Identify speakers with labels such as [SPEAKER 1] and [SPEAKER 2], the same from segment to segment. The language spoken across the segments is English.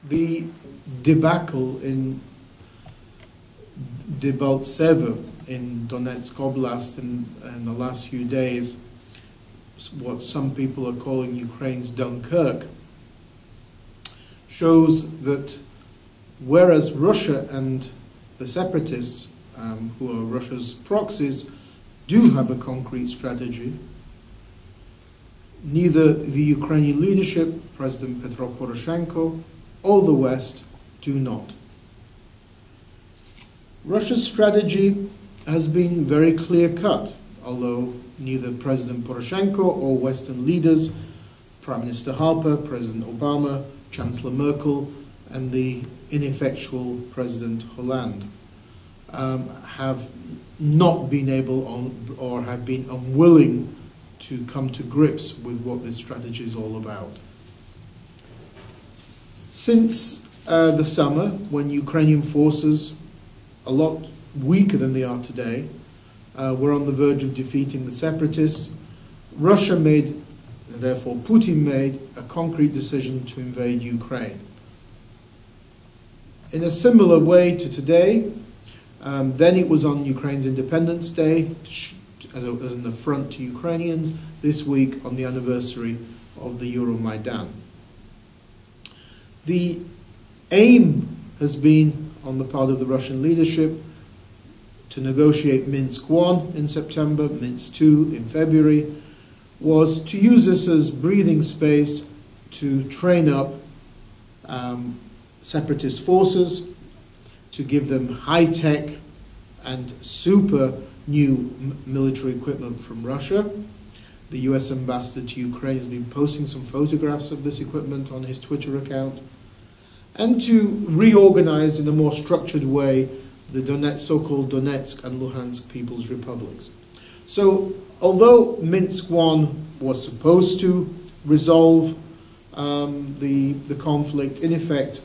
[SPEAKER 1] The debacle in Debaltseve in Donetsk Oblast in the last few days, what some people are calling Ukraine's Dunkirk, shows that whereas Russia and the separatists, who are Russia's proxies, do have a concrete strategy, neither the Ukrainian leadership, President Petro Poroshenko, or the West do not. Russia's strategy has been very clear-cut, although neither President Poroshenko or Western leaders, Prime Minister Harper, President Obama, Chancellor Merkel, and the ineffectual President Hollande, have not been able or have been unwilling to come to grips with what this strategy is all about. Since the summer, when Ukrainian forces, a lot weaker than they are today, were on the verge of defeating the separatists, Russia made, and therefore Putin made, a concrete decision to invade Ukraine. In a similar way to today, then it was on Ukraine's Independence Day, as an affront to Ukrainians, this week on the anniversary of the Euromaidan. The aim has been, on the part of the Russian leadership, to negotiate Minsk I in September, Minsk II in February, was to use this as breathing space to train up separatist forces, to give them high-tech and super new military equipment from Russia. The US ambassador to Ukraine has been posting some photographs of this equipment on his Twitter account, and to reorganize in a more structured way the so-called Donetsk and Luhansk People's Republics. So, although Minsk I was supposed to resolve the conflict, in effect,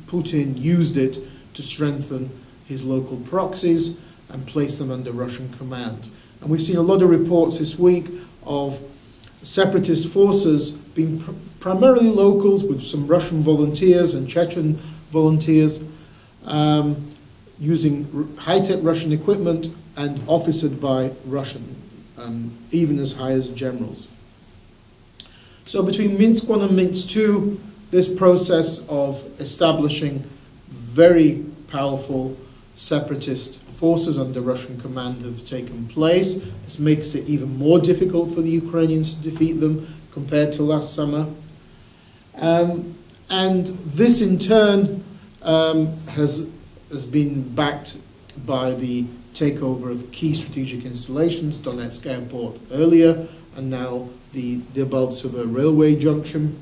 [SPEAKER 1] Putin used it to strengthen his local proxies and place them under Russian command. And we've seen a lot of reports this week of separatist forces being primarily locals, with some Russian volunteers and Chechen volunteers, using high-tech Russian equipment and officered by Russian, even as high as generals. So between Minsk I and Minsk II, this process of establishing very powerful separatist forces under Russian command have taken place. This makes it even more difficult for the Ukrainians to defeat them compared to last summer. And this in turn has been backed by the takeover of key strategic installations, Donetsk Airport earlier, and now the Debaltseve railway junction.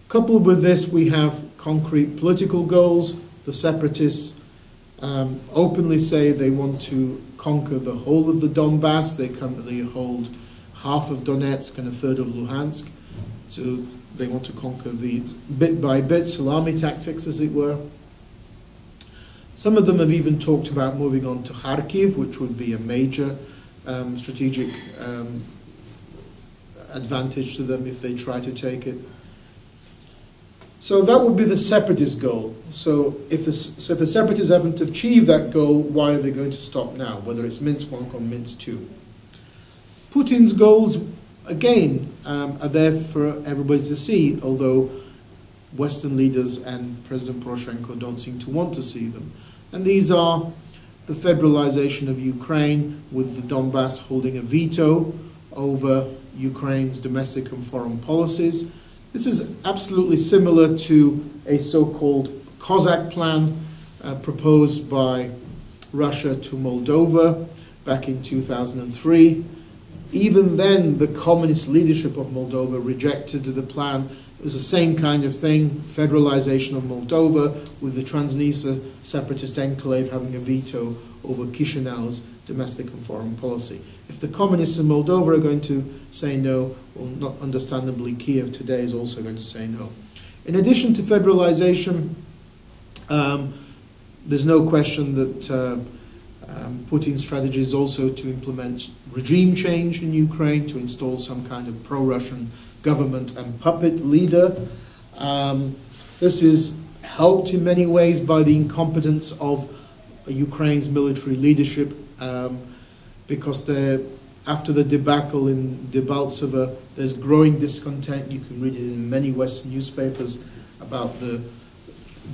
[SPEAKER 1] Coupled with this, we have concrete political goals. The separatists openly say they want to conquer the whole of the Donbass. They currently hold half of Donetsk and a third of Luhansk. So they want to conquer the bit by bit, salami tactics, as it were. Some of them have even talked about moving on to Kharkiv, which would be a major strategic advantage to them if they try to take it. So that would be the separatist goal. So if the separatists haven't achieved that goal, why are they going to stop now, whether it's Minsk I or Minsk II? Putin's goals, again, are there for everybody to see, although Western leaders and President Poroshenko don't seem to want to see them. And these are the federalization of Ukraine, with the Donbass holding a veto over Ukraine's domestic and foreign policies. This is absolutely similar to a so-called Cossack plan proposed by Russia to Moldova back in 2003. Even then, the communist leadership of Moldova rejected the plan. It was the same kind of thing, federalization of Moldova, with the Transnistria separatist enclave having a veto over Chisinau's domestic and foreign policy. If the communists in Moldova are going to say no, well, not understandably, Kiev today is also going to say no. In addition to federalization, there's no question that Putin's strategy is also to implement regime change in Ukraine, to install some kind of pro-Russian government and puppet leader. This is helped in many ways by the incompetence of Ukraine's military leadership, because after the debacle in Debaltseve, there's growing discontent. You can read it in many Western newspapers about the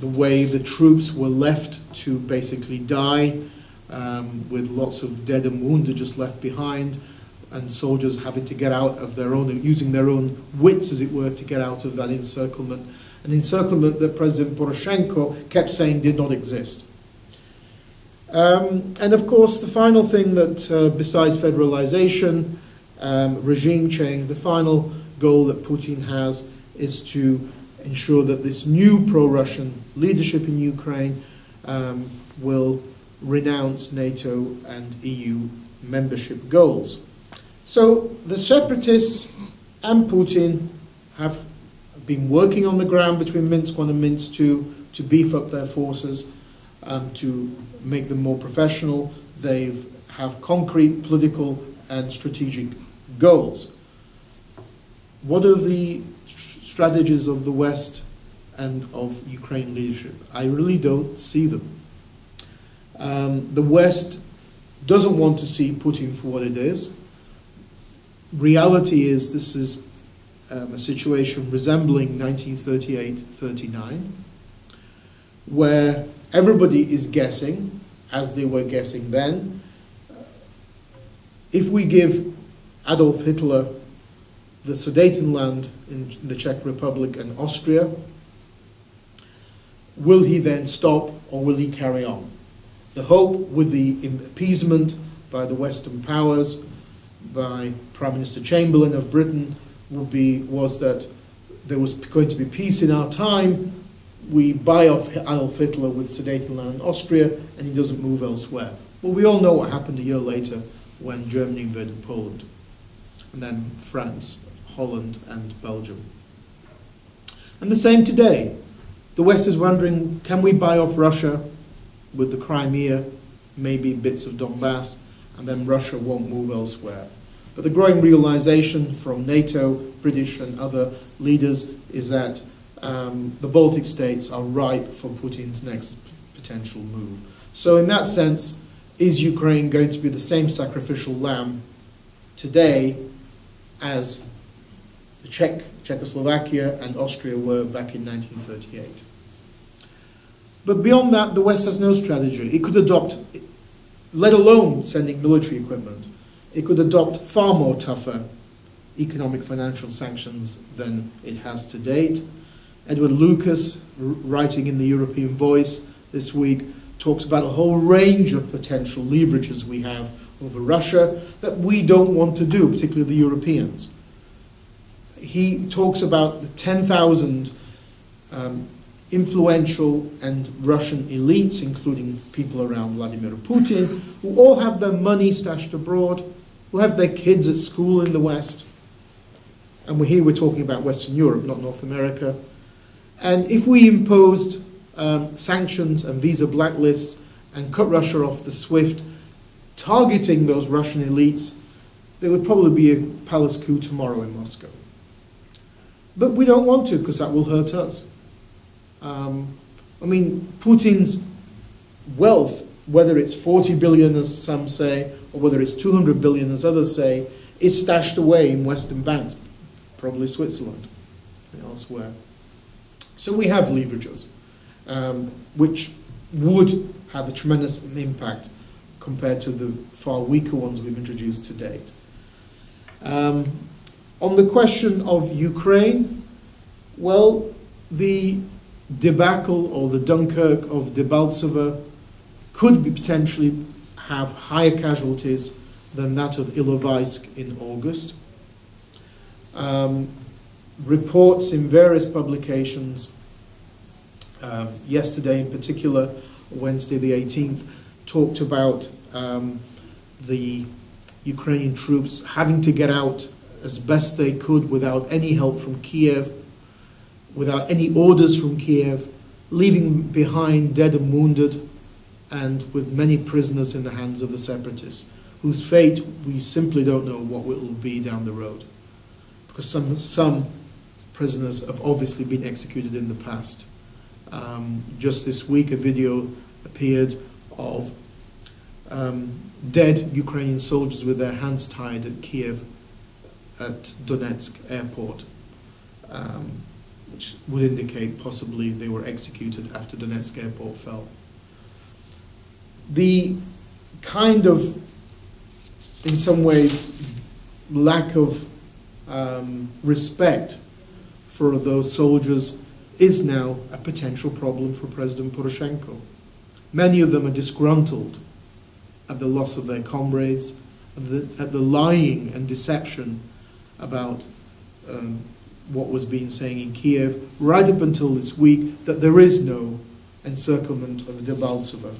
[SPEAKER 1] way the troops were left to basically die, with lots of dead and wounded just left behind, and soldiers having to get out of their own, using their own wits, as it were, to get out of that encirclement. An encirclement that President Poroshenko kept saying did not exist. And of course, the final thing that, besides federalization, regime change, the final goal that Putin has is to ensure that this new pro-Russian leadership in Ukraine will renounce NATO and EU membership goals. So the separatists and Putin have been working on the ground between Minsk I and Minsk II to beef up their forces, to make them more professional. They have concrete political and strategic goals. What are the strategies of the West and of Ukraine leadership? I really don't see them. The West doesn't want to see Putin for what it is. Reality is this is a situation resembling 1938-39, where everybody is guessing, as they were guessing then. If we give Adolf Hitler the Sudetenland in the Czech Republic and Austria, will he then stop or will he carry on? The hope with the appeasement by the Western powers, by Prime Minister Chamberlain of Britain, was that there was going to be peace in our time. We buy off Adolf Hitler with Sudetenland and Austria, and he doesn't move elsewhere. Well, we all know what happened a year later when Germany invaded Poland, and then France, Holland, and Belgium. And the same today. The West is wondering, can we buy off Russia with the Crimea, maybe bits of Donbass, and then Russia won't move elsewhere. But the growing realization from NATO, British and other leaders is that the Baltic states are ripe for Putin's next potential move. So in that sense, is Ukraine going to be the same sacrificial lamb today as the Czechoslovakia and Austria were back in 1938? But beyond that, the West has no strategy. It could adopt, let alone sending military equipment, it could adopt far more tougher economic financial sanctions than it has to date. Edward Lucas, writing in the European Voice this week, talks about a whole range of potential leverages we have over Russia that we don't want to do, particularly the Europeans. He talks about the 10,000 influential and Russian elites, including people around Vladimir Putin, who all have their money stashed abroad, who have their kids at school in the West. And we're talking about Western Europe, not North America. And if we imposed sanctions and visa blacklists and cut Russia off the SWIFT, targeting those Russian elites, there would probably be a palace coup tomorrow in Moscow. But we don't want to, because that will hurt us. I mean, Putin's wealth, whether it's 40 billion as some say, or whether it's 200 billion as others say, is stashed away in Western banks, probably Switzerland and elsewhere. So we have leverages, which would have a tremendous impact compared to the far weaker ones we've introduced to date. On the question of Ukraine, well, the debacle or the Dunkirk of Debaltseve could potentially have higher casualties than that of Ilovaisk in August. Reports in various publications, yesterday in particular, Wednesday the 18th, talked about the Ukrainian troops having to get out as best they could without any help from Kiev, without any orders from Kiev, leaving behind dead and wounded, and with many prisoners in the hands of the separatists, whose fate we simply don't know what it will be down the road. Because some prisoners have obviously been executed in the past. Just this week, a video appeared of dead Ukrainian soldiers with their hands tied at Kiev at Donetsk airport, which would indicate possibly they were executed after Donetsk airport fell. The kind of, in some ways, lack of respect for those soldiers is now a potential problem for President Poroshenko. Many of them are disgruntled at the loss of their comrades, at the lying and deception about what was being saying in Kiev, right up until this week, that there is no encirclement of Debaltseve.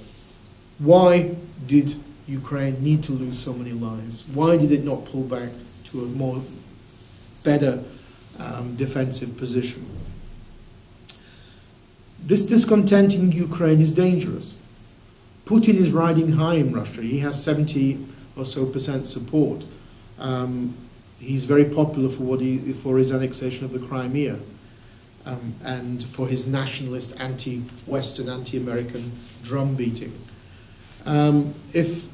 [SPEAKER 1] Why did Ukraine need to lose so many lives? Why did it not pull back to a more better defensive position? This discontent in Ukraine is dangerous. Putin is riding high in Russia. He has 70% or so support. He's very popular for his annexation of the Crimea and for his nationalist, anti-Western, anti-American drum beating. If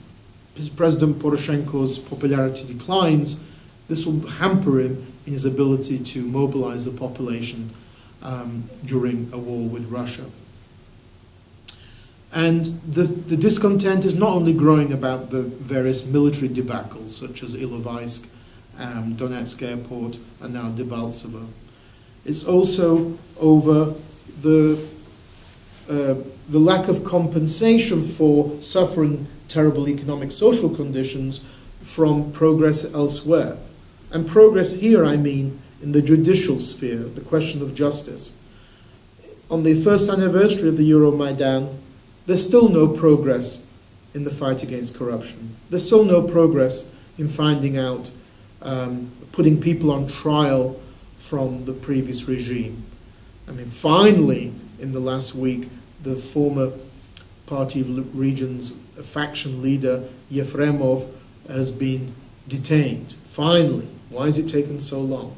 [SPEAKER 1] President Poroshenko's popularity declines, this will hamper him in his ability to mobilize the population during a war with Russia. And the discontent is not only growing about the various military debacles, such as Ilovaisk, Donetsk airport, and now Debaltseve. It's also over the lack of compensation for suffering terrible economic social conditions from progress elsewhere. And progress here, I mean, in the judicial sphere, the question of justice. On the first anniversary of the Euromaidan, there's still no progress in the fight against corruption. There's still no progress in finding out, putting people on trial from the previous regime. I mean, finally, in the last week, the former Party of Regions faction leader, Yefremov, has been detained. Finally. Why has it taken so long?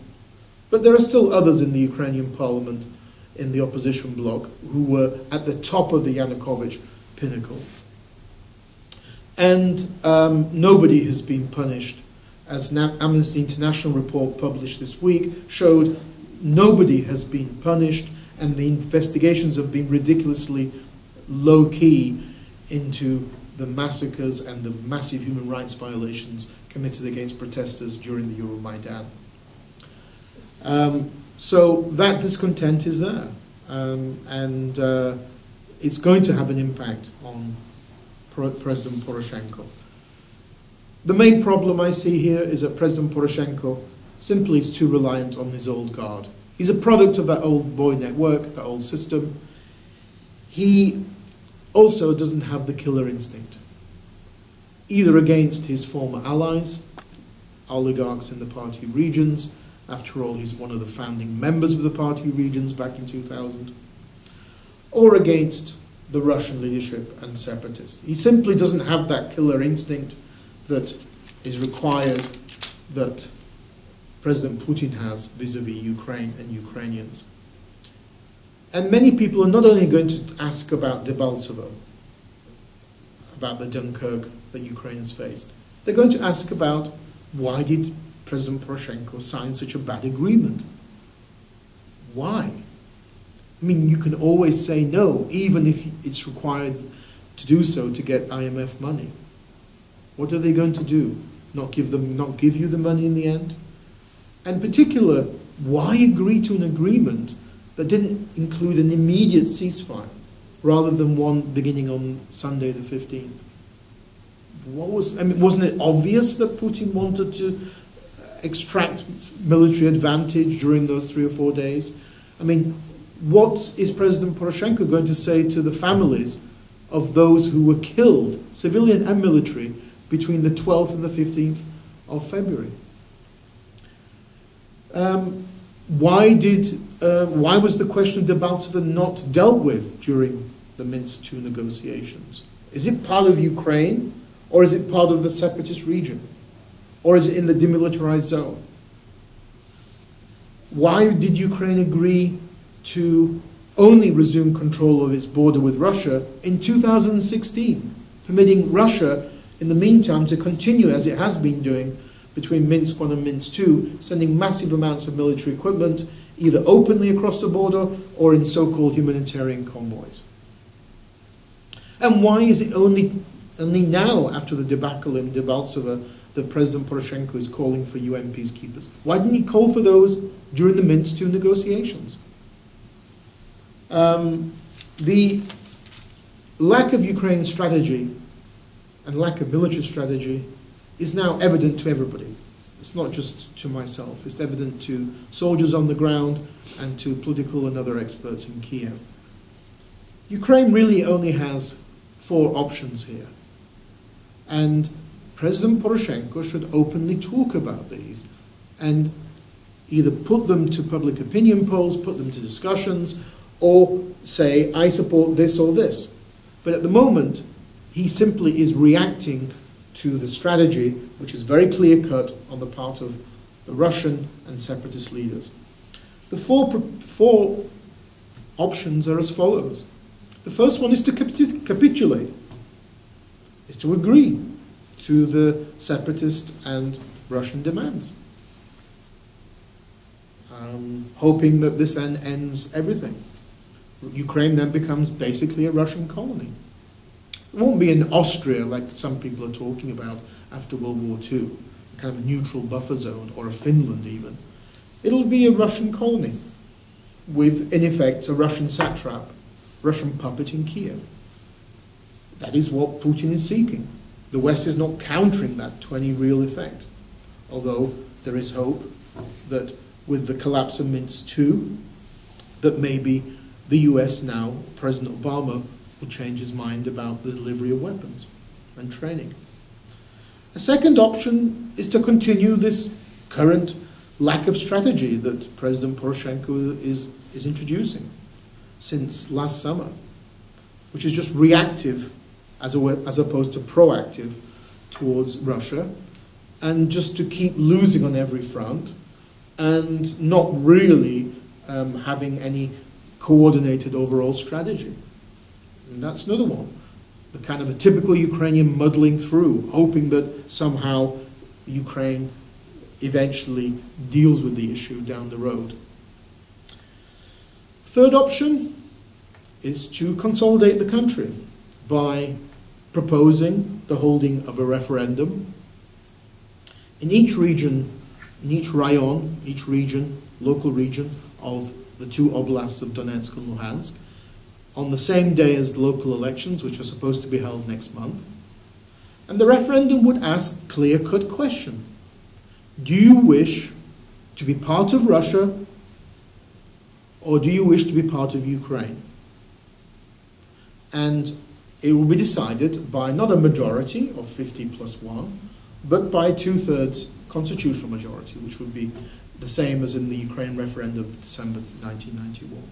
[SPEAKER 1] But there are still others in the Ukrainian parliament, in the opposition bloc, who were at the top of the Yanukovych pinnacle. And nobody has been punished. As Amnesty International report published this week showed, nobody has been punished, and the investigations have been ridiculously low-key into the massacres and the massive human rights violations committed against protesters during the Euromaidan. So that discontent is there, and it's going to have an impact on President Poroshenko. The main problem I see here is that President Poroshenko simply is too reliant on his old guard. He's a product of that old boy network, that old system. He also doesn't have the killer instinct, either against his former allies, oligarchs in the party regions. After all, he's one of the founding members of the party regions back in 2000, or against the Russian leadership and separatists. He simply doesn't have that killer instinct that is required that President Putin has vis-à-vis Ukraine and Ukrainians. And many people are not only going to ask about Debaltseve, about the Dunkirk that Ukrainians faced, they're going to ask about why did President Poroshenko sign such a bad agreement? Why? I mean, you can always say no, even if it's required to do so to get IMF money. What are they going to do? Not give you the money in the end? And in particular, why agree to an agreement that didn't include an immediate ceasefire, rather than one beginning on Sunday the 15th? Wasn't it obvious that Putin wanted to extract military advantage during those 3 or 4 days? I mean, what is President Poroshenko going to say to the families of those who were killed, civilian and military, between the 12th and the 15th of February? Why was the question of Debaltseve not dealt with during the Minsk II negotiations? Is it part of Ukraine, or is it part of the separatist region? Or is it in the demilitarized zone? Why did Ukraine agree to only resumed control of its border with Russia in 2016, permitting Russia, in the meantime, to continue as it has been doing between Minsk I and Minsk II, sending massive amounts of military equipment, either openly across the border or in so-called humanitarian convoys. And why is it only now, after the debacle in Debaltseve, that President Poroshenko is calling for UN peacekeepers? Why didn't he call for those during the Minsk II negotiations? The lack of Ukraine's strategy and lack of military strategy is now evident to everybody. It's not just to myself. It's evident to soldiers on the ground and to political and other experts in Kiev. Ukraine really only has 4 options here. And President Poroshenko should openly talk about these and either put them to public opinion polls, put them to discussions, or say, I support this or this. But at the moment, he simply is reacting to the strategy, which is very clear-cut on the part of the Russian and separatist leaders. The four options are as follows. The first one is to capitulate, is to agree to the separatist and Russian demands, hoping that this then ends everything. Ukraine then becomes basically a Russian colony. It won't be in Austria, like some people are talking about after World War II, a kind of neutral buffer zone, or a Finland even. It'll be a Russian colony with, in effect, a Russian satrap, Russian puppet in Kiev. That is what Putin is seeking. The West is not countering that to any real effect, although there is hope that with the collapse of Minsk II, that maybe the US now, President Obama, will change his mind about the delivery of weapons and training. A second option is to continue this current lack of strategy that President Poroshenko is introducing since last summer, which is just reactive as opposed to proactive towards Russia, and just to keep losing on every front and not really having any coordinated overall strategy. And that's another one. The kind of the typical Ukrainian muddling through, hoping that somehow Ukraine eventually deals with the issue down the road. Third option is to consolidate the country by proposing the holding of a referendum in each region, in each rayon, each region, local region of the 2 oblasts of Donetsk and Luhansk, on the same day as the local elections, which are supposed to be held next month. And the referendum would ask a clear-cut question. Do you wish to be part of Russia, or do you wish to be part of Ukraine? And it will be decided by not a majority of 50+1, but by 2/3 constitutional majority, which would be the same as in the Ukraine referendum of December 1991.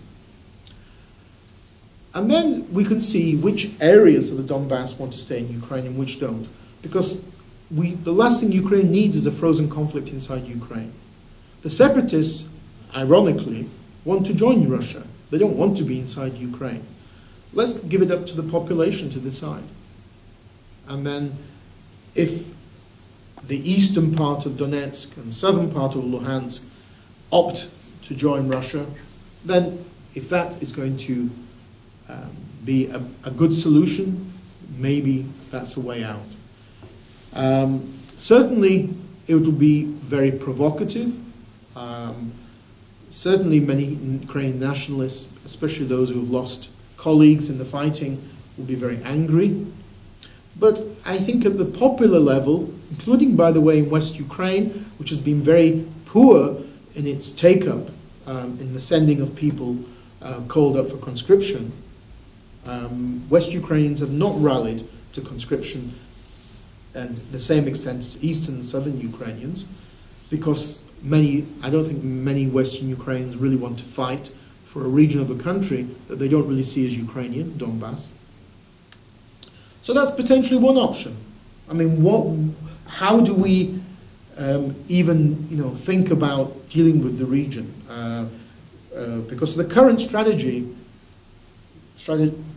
[SPEAKER 1] And then we can see which areas of the Donbass want to stay in Ukraine and which don't. Because the last thing Ukraine needs is a frozen conflict inside Ukraine. The separatists, ironically, want to join Russia. They don't want to be inside Ukraine. Let's give it up to the population to decide. And then if the eastern part of Donetsk and southern part of Luhansk opt to join Russia, then if that is going to be a good solution, maybe that's a way out. Certainly, it will be very provocative. Certainly, many Ukrainian nationalists, especially those who have lost colleagues in the fighting, will be very angry. But I think at the popular level, including, by the way, in West Ukraine, which has been very poor in its take-up, in the sending of people called up for conscription, West Ukrainians have not rallied to conscription and the same extent as Eastern and Southern Ukrainians, because I don't think many Western Ukrainians really want to fight for a region of the country that they don't really see as Ukrainian, Donbass. So that's potentially one option. I mean, how do we even think about dealing with the region? Because the current strategy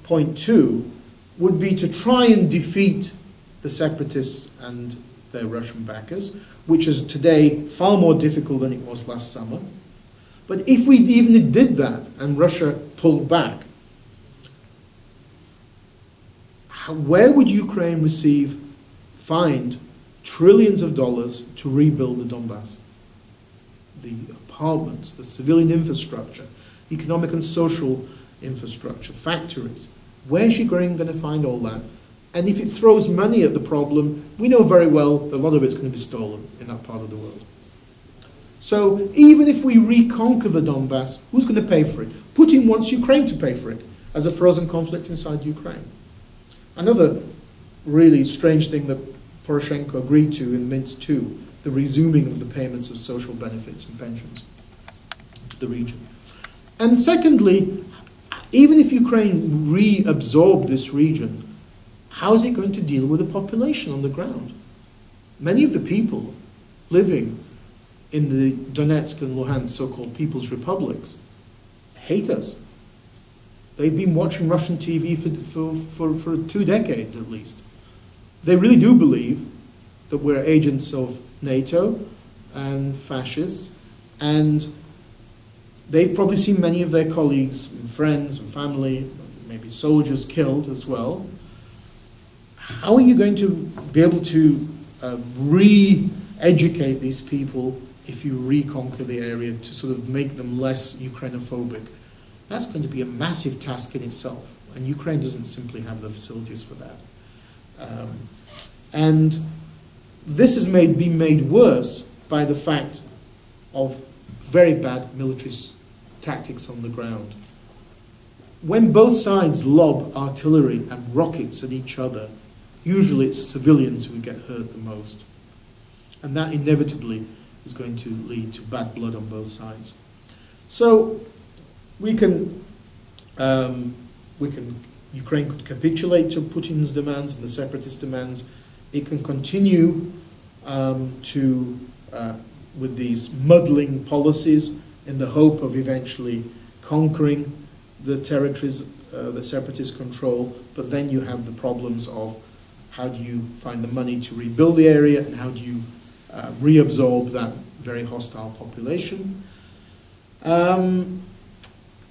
[SPEAKER 1] point 2 would be to try and defeat the separatists and their Russian backers, which is today far more difficult than it was last summer. But if we even did that and Russia pulled back, where would Ukraine find trillions of dollars to rebuild the Donbass? The apartments, the civilian infrastructure, economic and social infrastructure, factories. Where's Ukraine going to find all that? And if it throws money at the problem, we know very well that a lot of it's going to be stolen in that part of the world. So even if we reconquer the Donbass, who's going to pay for it? Putin wants Ukraine to pay for it as a frozen conflict inside Ukraine. Another really strange thing that Poroshenko agreed to in Minsk II, the resuming of the payments of social benefits and pensions to the region. And secondly, even if Ukraine reabsorbed this region, how is it going to deal with the population on the ground? Many of the people living in the Donetsk and Luhansk so-called People's Republics hate us. They've been watching Russian TV for 2 decades at least. They really do believe that we're agents of NATO and fascists, and they've probably seen many of their colleagues and friends and family, maybe soldiers killed as well. How are you going to be able to re-educate these people if you reconquer the area to sort of make them less Ukrainophobic? That's going to be a massive task in itself, and Ukraine doesn't simply have the facilities for that. And this has been made worse by the fact of very bad military tactics on the ground. When both sides lob artillery and rockets at each other, usually it's civilians who get hurt the most. And that inevitably is going to lead to bad blood on both sides. So Ukraine could capitulate to Putin's demands and the separatist demands. It can continue with these muddling policies in the hope of eventually conquering the territories the separatists control, but then you have the problems of how do you find the money to rebuild the area and how do you reabsorb that very hostile population.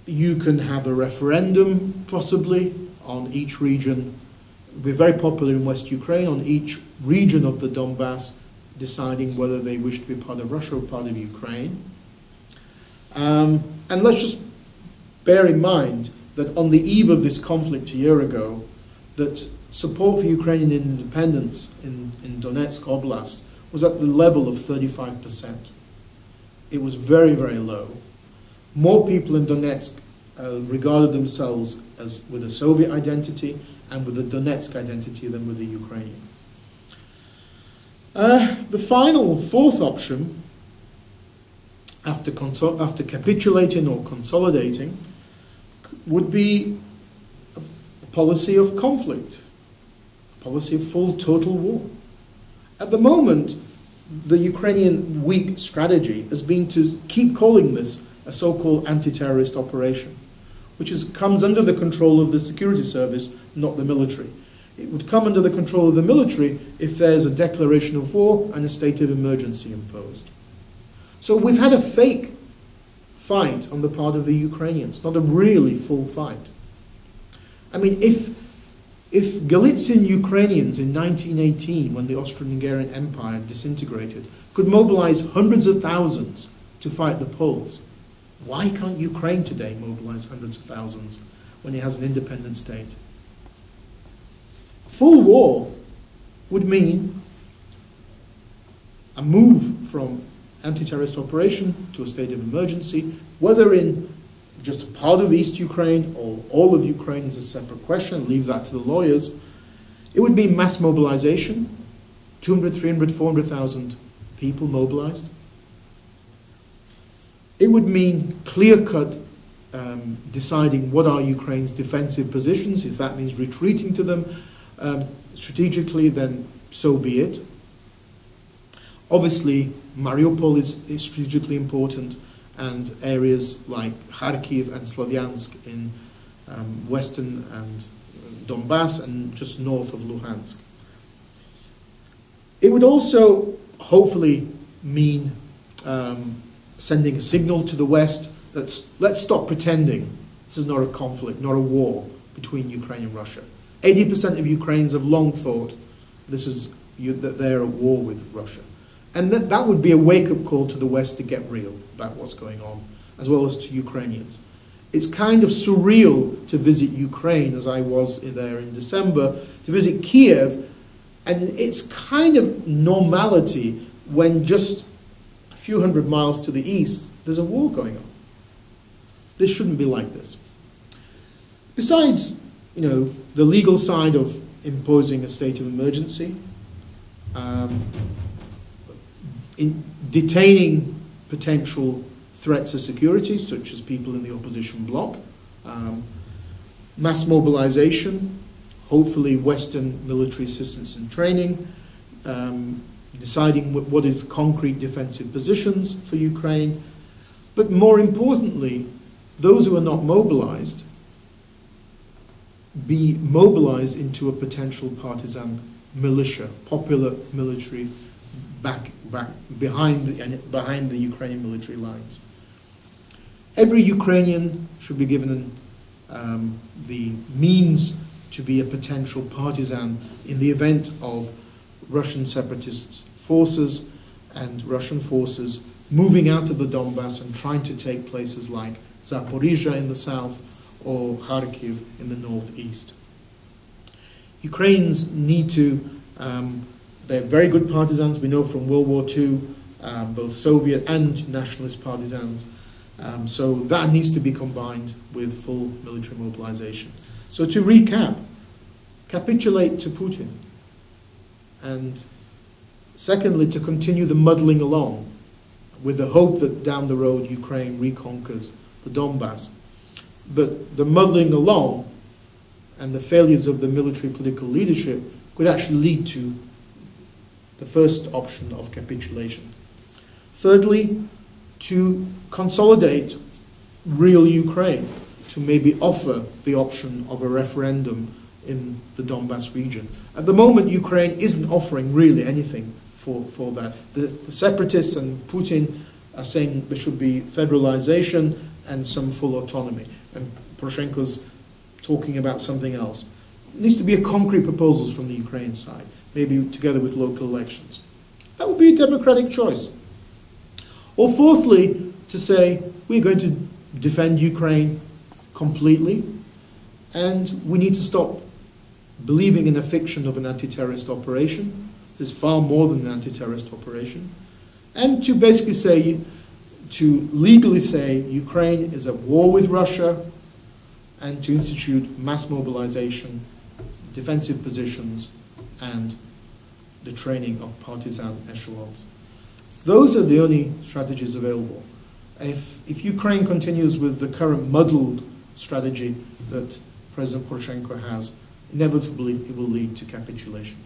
[SPEAKER 1] You can have a referendum, possibly, on each region. It will be very popular in West Ukraine, on each region of the Donbass, deciding whether they wish to be part of Russia or part of Ukraine. And let's just bear in mind that on the eve of this conflict a year ago, that support for Ukrainian independence in Donetsk Oblast was at the level of 35%. It was very, very low. More people in Donetsk regarded themselves as with a Soviet identity and with a Donetsk identity than with the Ukrainian. The final, fourth option, after capitulating or consolidating, would be a policy of conflict, a policy of full total war. At the moment, the Ukrainian weak strategy has been to keep calling this a so-called anti-terrorist operation, which comes under the control of the security service, not the military. It would come under the control of the military if there's a declaration of war and a state of emergency imposed. So we've had a fake fight on the part of the Ukrainians, not a really full fight. I mean, if Galician Ukrainians in 1918, when the Austro-Hungarian Empire disintegrated, could mobilize hundreds of thousands to fight the Poles, why can't Ukraine today mobilize hundreds of thousands when it has an independent state? Full war would mean a move from anti-terrorist operation to a state of emergency, whether in just a part of East Ukraine or all of Ukraine is a separate question, leave that to the lawyers. It would be mass mobilization, 200, 300, 400,000 people mobilized. It would mean clear-cut deciding what are Ukraine's defensive positions. If that means retreating to them strategically, then so be it. Obviously, Mariupol is strategically important, and areas like Kharkiv and Slavyansk in western and Donbass and just north of Luhansk. It would also hopefully mean sending a signal to the West that let's stop pretending this is not a conflict, not a war between Ukraine and Russia. 80% of Ukrainians have long thought that they're at war with Russia. And that would be a wake-up call to the West to get real about what's going on, as well as to Ukrainians. It's kind of surreal to visit Ukraine, as I was there in December, to visit Kiev, and it's kind of normality when just a few hundred miles to the east there's a war going on. This shouldn't be like this. Besides, the legal side of imposing a state of emergency, in detaining potential threats of security, such as people in the opposition bloc, mass mobilization, hopefully Western military assistance and training, deciding what is concrete defensive positions for Ukraine, but more importantly, those who are not mobilized be mobilized into a potential partisan militia, popular military back behind the Ukrainian military lines. Every Ukrainian should be given the means to be a potential partisan in the event of Russian separatist forces and Russian forces moving out of the Donbass and trying to take places like Zaporizhia in the south or Kharkiv in the northeast. Ukrainians need to, they're very good partisans. We know from World War II, both Soviet and nationalist partisans. So that needs to be combined with full military mobilization. So to recap, capitulate to Putin. And secondly, to continue the muddling along with the hope that down the road Ukraine reconquers the Donbass. But the muddling along and the failures of the military political leadership could actually lead to the first option of capitulation. Thirdly, to consolidate real Ukraine, to maybe offer the option of a referendum in the Donbass region. At the moment, Ukraine isn't offering really anything for that. The separatists and Putin are saying there should be federalization and some full autonomy. And Poroshenko's talking about something else. It needs to be a concrete proposals from the Ukrainian side, maybe together with local elections. That would be a democratic choice. Or fourthly, to say we're going to defend Ukraine completely and we need to stop believing in a fiction of an anti-terrorist operation. This is far more than an anti-terrorist operation. And to basically say, to legally say Ukraine is at war with Russia and to institute mass mobilization, defensive positions, and the training of partisan echelons. Those are the only strategies available. If Ukraine continues with the current muddled strategy that President Poroshenko has, inevitably it will lead to capitulation.